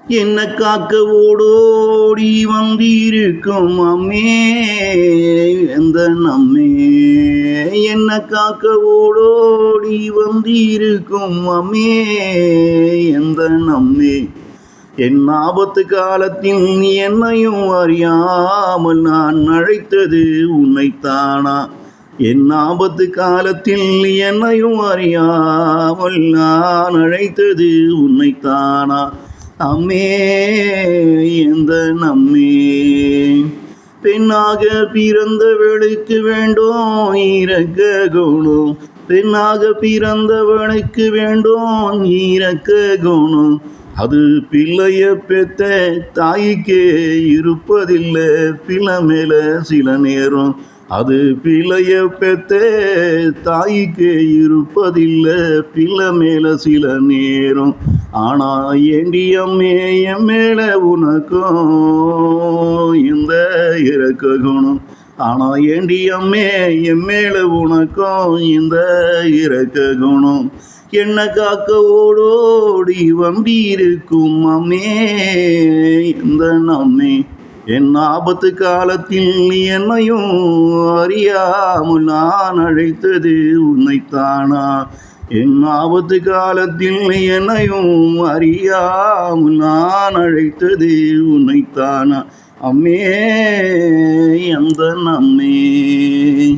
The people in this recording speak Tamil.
என்ன காக்க ஓடோடி வந்திருக்கும் அம்மே எந்த நம்மே. என்ன காக்க ஓடோடி வந்திருக்கும் அம்மே எந்த நம்மே. என் ஆபத்து காலத்தில் என்னையும் அறியாமல் நான் அழைத்தது உன்னைத்தானா. என் ஆபத்து காலத்தில் என்னையும் அறியாமல் நான் அழைத்தது உன்னைத்தானா. அம்மே எந்த நம்மே. பெண்ணாக பிறந்தவளுக்கு வேண்டும் இரக்க குணம். பெண்ணாக பிறந்தவளுக்கு வேண்டும் இரக்க குணம். அது பிள்ளைய பெத்த தாய்க்கே இருப்பதில்லை பிள்ளை மேல சில நேரம். அது பிள்ளைய பெத்த தாய்க்கே இருப்பதில்லை பிள்ளை மேல சில நேரம். ஆனா ஏண்டி அம்மே என் மேல உனக்கும் இந்த இரக்க குணம். ஆனா ஏண்டி அம்மே என் மேல உனக்கும் இந்த இரக்க குணம். என்ன காக்க ஓடோடி வந்திருக்கும் அம்மே இந்த நம்மே. என் ஆபத்து காலத்தில் என்னையும் அறியாமல் நான் அழைத்தது உன்னைத்தானா. என் ஆபத்து காலத்தில் என்னையும் அறியாமல் நான் அழைத்தது உன்னைத்தானா. அம்மே அந்த நம்மே.